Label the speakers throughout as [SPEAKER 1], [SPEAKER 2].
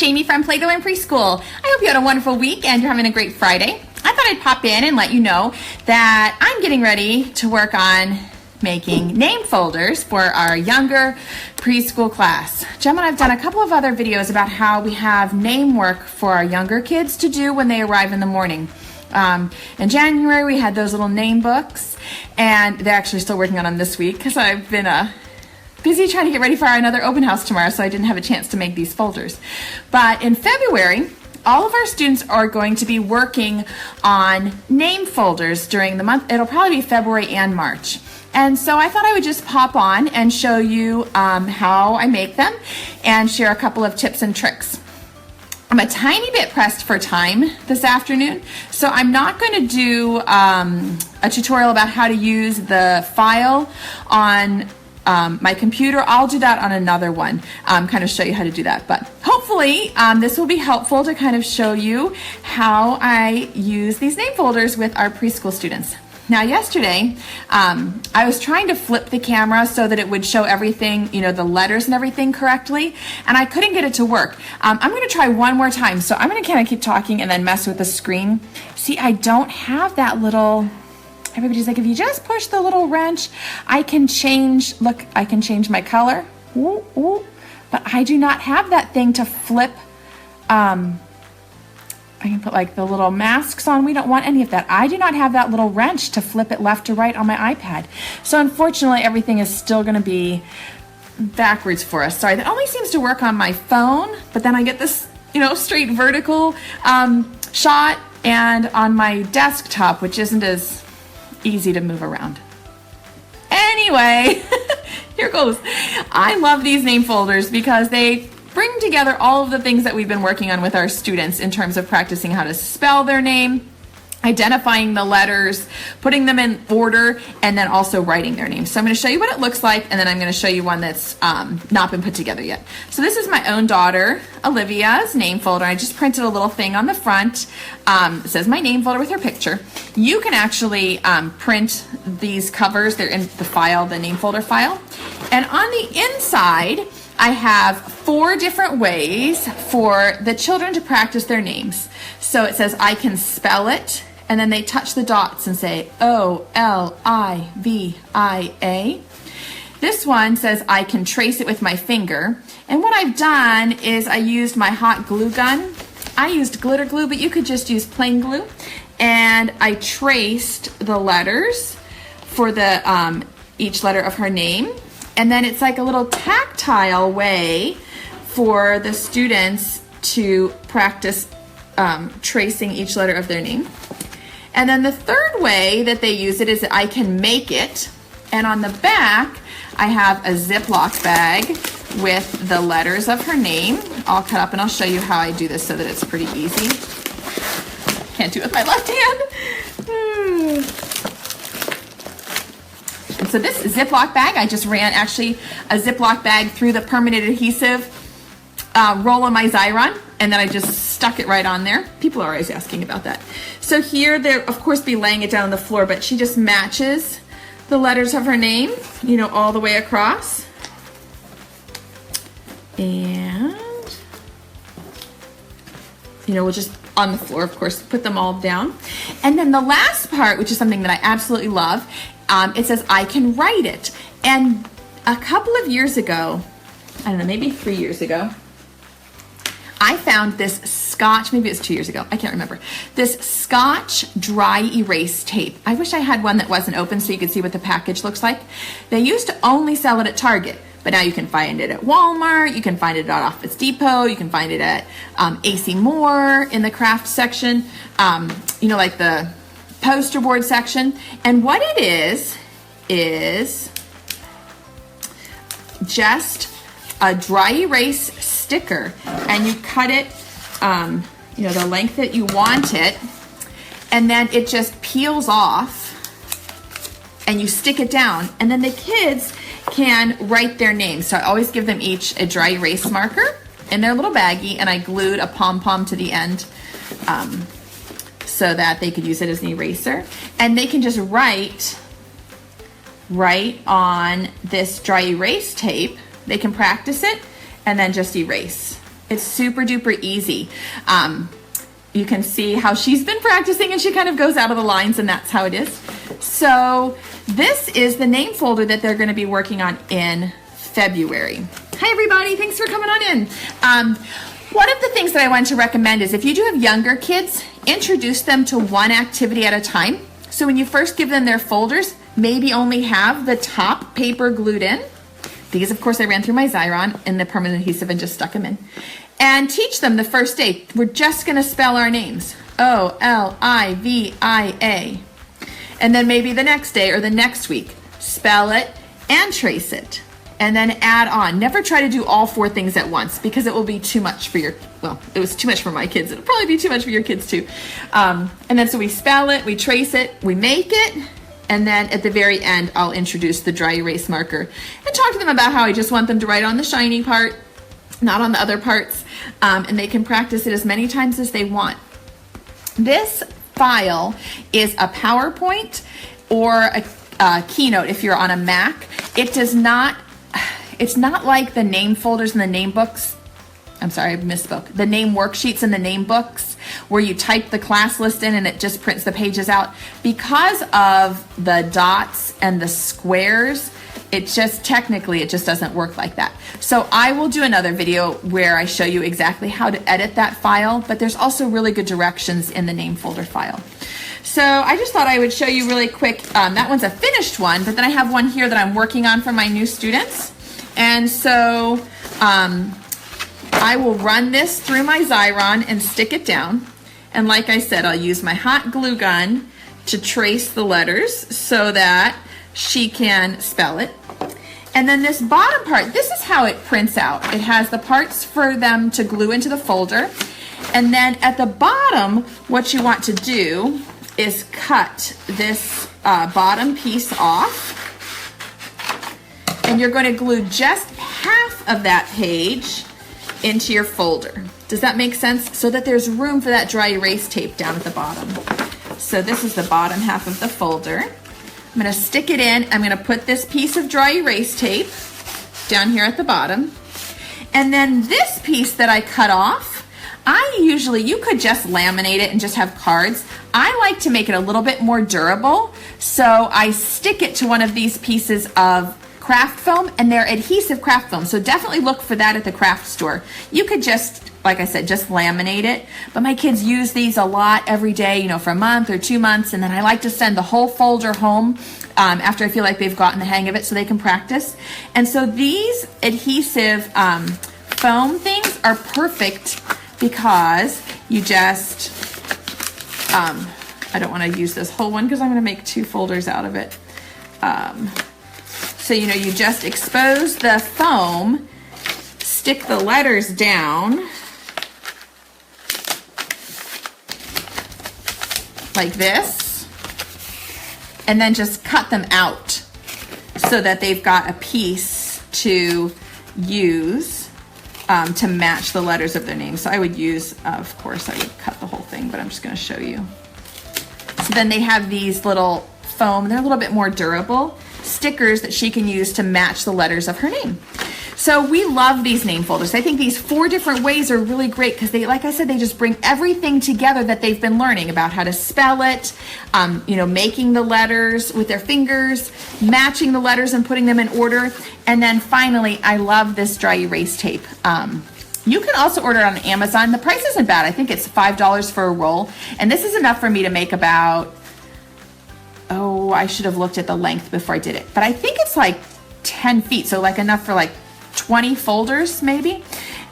[SPEAKER 1] Jamie from Play-Doh and Preschool. I hope you had a wonderful week and you're having a great Friday. I thought I'd pop in and let you know that I'm getting ready to work on making name folders for our younger preschool class. Gemma and I've done a couple of other videos about how we have name work for our younger kids to do when they arrive in the morning. In January we had those little name books, and they're actually still working on them this week because I've been busy trying to get ready for another open house tomorrow, so I didn't have a chance to make these folders. But in February, all of our students are going to be working on name folders during the month. It'll probably be February and March. And so I thought I would just pop on and show you how I make them and share a couple of tips and tricks. I'm a tiny bit pressed for time this afternoon, so I'm not going to do a tutorial about how to use the file on my computer. I'll do that on another one, kind of show you how to do that. But hopefully this will be helpful to kind of show you how I use these name folders with our preschool students. Now yesterday, I was trying to flip the camera so that it would show everything, the letters and everything correctly, and I couldn't get it to work. I'm going to try one more time, so I'm going to kind of keep talking and then mess with the screen. See, I don't have that little... Everybody's like, if you just push the little wrench, I can change, look, I can change my color. Ooh, ooh. But I do not have that thing to flip. I can put like the little masks on. We don't want any of that. I do not have that little wrench to flip it left to right on my iPad. So unfortunately, everything is still going to be backwards for us. Sorry, that only seems to work on my phone, but then I get this, straight vertical shot, and on my desktop, which isn't as easy to move around. Anyway, here goes. I love these name folders because they bring together all of the things that we've been working on with our students in terms of practicing how to spell their name, identifying the letters, putting them in order, and then also writing their name. So I'm going to show you what it looks like, and then I'm going to show you one that's not been put together yet. So this is my own daughter, Olivia's name folder. I just printed a little thing on the front. It says my name folder with her picture. You can actually print these covers. They're in the file, the name folder file. And on the inside, I have 4 different ways for the children to practice their names. So it says I can spell it, and then they touch the dots and say O-L-I-V-I-A. This one says I can trace it with my finger. And what I've done is I used my hot glue gun. I used glitter glue, but you could just use plain glue. And I traced the letters for the each letter of her name. And then it's like a little tactile way for the students to practice tracing each letter of their name. And then the third way that they use it is that I can make it. And on the back, I have a Ziploc bag with the letters of her name all cut up. And I'll show you how I do this so that it's pretty easy. Can't do it with my left hand. And so this Ziploc bag, I just ran actually a Ziploc bag through the permanent adhesive roll on my Xyron, and then I just stuck it right on there. People are always asking about that. So here, they'll of course be laying it down on the floor, but she just matches the letters of her name, all the way across. And, we'll just, on the floor, of course, put them all down. And then the last part, which is something that I absolutely love, it says I can write it. And a couple of years ago, I don't know, maybe 3 years ago, I found this Scotch, maybe it was 2 years ago, I can't remember, this Scotch dry erase tape. I wish I had one that wasn't open so you could see what the package looks like. They used to only sell it at Target, but now you can find it at Walmart, you can find it at Office Depot, you can find it at AC Moore in the craft section, like the poster board section. And what it is just a dry erase sticker, and you cut it the length that you want it, and then it just peels off and you stick it down, and then the kids can write their names. So I always give them each a dry erase marker in their little baggie, and I glued a pom-pom to the end so that they could use it as an eraser. And they can just write on this dry erase tape. They can practice it and then just erase. It's super duper easy. You can see how she's been practicing and she kind of goes out of the lines, and that's how it is. So this is the name folder that they're going to be working on in February. Hi everybody, thanks for coming on in. One of the things that I want to recommend is if you do have younger kids, introduce them to one activity at a time. So when you first give them their folders, maybe only have the top paper glued in. These, of course, I ran through my Xyron and the permanent adhesive and just stuck them in. And teach them the first day, we're just going to spell our names. O-L-I-V-I-A. And then maybe the next day or the next week, spell it and trace it. And then add on. Never try to do all 4 things at once because it will be too much for your, well, it was too much for my kids. It'll probably be too much for your kids too. And then so we spell it, we trace it, we make it, and then at the very end, I'll introduce the dry erase marker and talk to them about how I just want them to write on the shiny part, not on the other parts, and they can practice it as many times as they want. This file is a PowerPoint or a Keynote if you're on a Mac. It's not like the name folders and the name books. I'm sorry, I misspoke. The name worksheets and the name books where you type the class list in and it just prints the pages out. Because of the dots and the squares, it just doesn't work like that. So I will do another video where I show you exactly how to edit that file, but there's also really good directions in the name folder file. So I just thought I would show you really quick. That one's a finished one, but then I have one here that I'm working on for my new students. And so I will run this through my Xyron and stick it down. And like I said, I'll use my hot glue gun to trace the letters so that she can spell it. And then this bottom part, this is how it prints out. It has the parts for them to glue into the folder. And then at the bottom, what you want to do is cut this bottom piece off. And you're going to glue just half of that page into your folder. Does that make sense? So that there's room for that dry erase tape down at the bottom. So this is the bottom half of the folder. I'm going to stick it in. I'm going to put this piece of dry erase tape down here at the bottom. And then this piece that I cut off, you could just laminate it and just have cards. I like to make it a little bit more durable. So I stick it to one of these pieces of craft foam, and they're adhesive craft foam. So definitely look for that at the craft store. You could just, like I said, just laminate it. But my kids use these a lot every day, for a month or 2 months. And then I like to send the whole folder home after I feel like they've gotten the hang of it so they can practice. And so these adhesive foam things are perfect because you just, I don't want to use this whole one because I'm going to make 2 folders out of it. So, you just expose the foam, stick the letters down like this, and then just cut them out so that they've got a piece to use to match the letters of their name. So I would use, of course, I would cut the whole thing, but I'm just going to show you. So then they have these little foam, they're a little bit more durable stickers that she can use to match the letters of her name. So we love these name folders. I think these 4 different ways are really great because they, like I said, they just bring everything together that they've been learning about how to spell it, making the letters with their fingers, matching the letters and putting them in order. And then finally, I love this dry erase tape. You can also order it on Amazon. The price isn't bad. I think it's $5 for a roll. And this is enough for me to make about, I should have looked at the length before I did it. But I think it's like 10 feet. So like enough for like 20 folders maybe.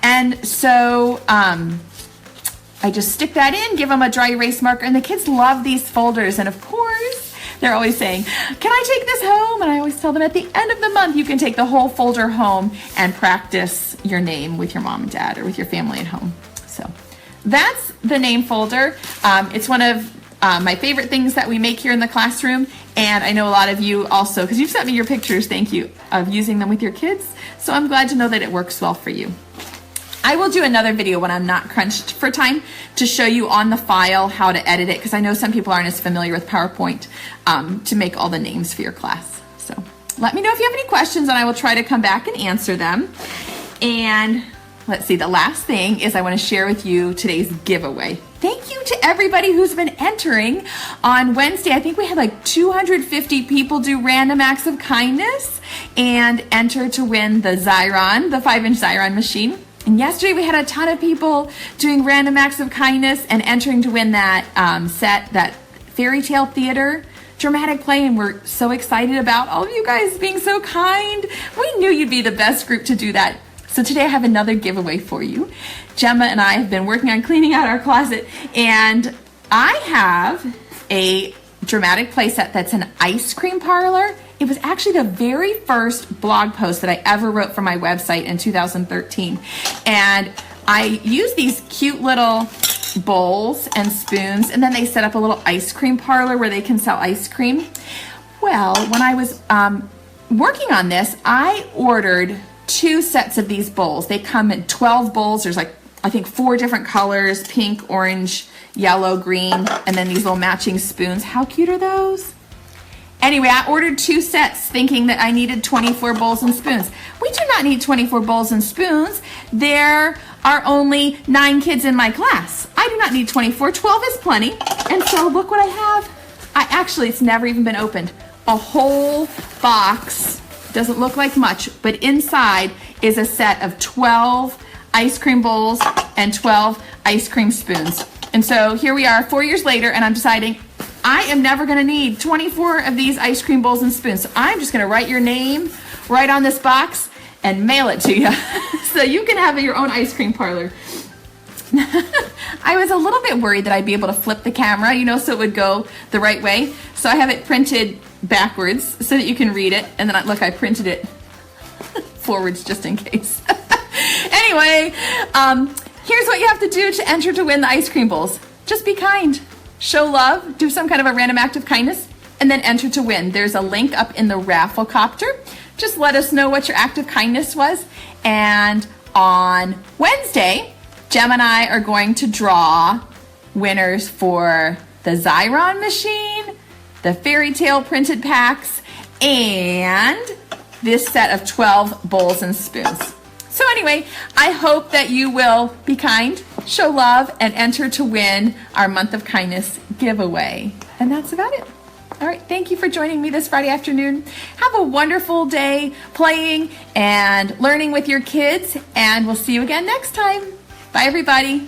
[SPEAKER 1] And so I just stick that in, give them a dry erase marker. And the kids love these folders. And of course, they're always saying, can I take this home? And I always tell them at the end of the month, you can take the whole folder home and practice your name with your mom and dad or with your family at home. So that's the name folder. It's one of my favorite things that we make here in the classroom. And I know a lot of you also, because you've sent me your pictures, thank you, of using them with your kids. So I'm glad to know that it works well for you. I will do another video when I'm not crunched for time to show you on the file how to edit it, because I know some people aren't as familiar with PowerPoint to make all the names for your class. So let me know if you have any questions and I will try to come back and answer them. And let's see, the last thing is I want to share with you today's giveaway. Thank you to everybody who's been entering. On Wednesday, I think we had like 250 people do random acts of kindness and enter to win the Xyron, the 5-inch Xyron machine. And yesterday we had a ton of people doing random acts of kindness and entering to win that set, that fairy tale theater dramatic play, and we're so excited about all of you guys being so kind. We knew you'd be the best group to do that. So today I have another giveaway for you. Gemma and I have been working on cleaning out our closet, and I have a dramatic play set that's an ice cream parlor. It was actually the very first blog post that I ever wrote for my website in 2013. And I used these cute little bowls and spoons, and then they set up a little ice cream parlor where they can sell ice cream. Well, when I was working on this, I ordered 2 sets of these bowls. They come in 12 bowls. There's like, I think 4 different colors: pink, orange, yellow, green, and then these little matching spoons. How cute are those? Anyway, I ordered 2 sets thinking that I needed 24 bowls and spoons. We do not need 24 bowls and spoons. There are only 9 kids in my class. I do not need 24. 12 is plenty. And so look what I have. It's never even been opened. A whole box. Doesn't look like much, but inside is a set of 12 ice cream bowls and 12 ice cream spoons. And so here we are 4 years later, and I'm deciding I am never going to need 24 of these ice cream bowls and spoons. So I'm just going to write your name right on this box and mail it to you so you can have your own ice cream parlor. I was a little bit worried that I'd be able to flip the camera, so it would go the right way. So I have it printed backwards so that you can read it. And then look, I printed it forwards just in case. Anyway, here's what you have to do to enter to win the ice cream bowls. Just be kind. Show love, do some kind of a random act of kindness, and then enter to win. There's a link up in the raffle copter. Just let us know what your act of kindness was. And on Wednesday, Gem and I are going to draw winners for the Xyron machine, the fairy tale printed packs, and this set of 12 bowls and spoons. So anyway, I hope that you will be kind, show love, and enter to win our Month of Kindness giveaway. And that's about it. All right, thank you for joining me this Friday afternoon. Have a wonderful day playing and learning with your kids, and we'll see you again next time. Bye, everybody.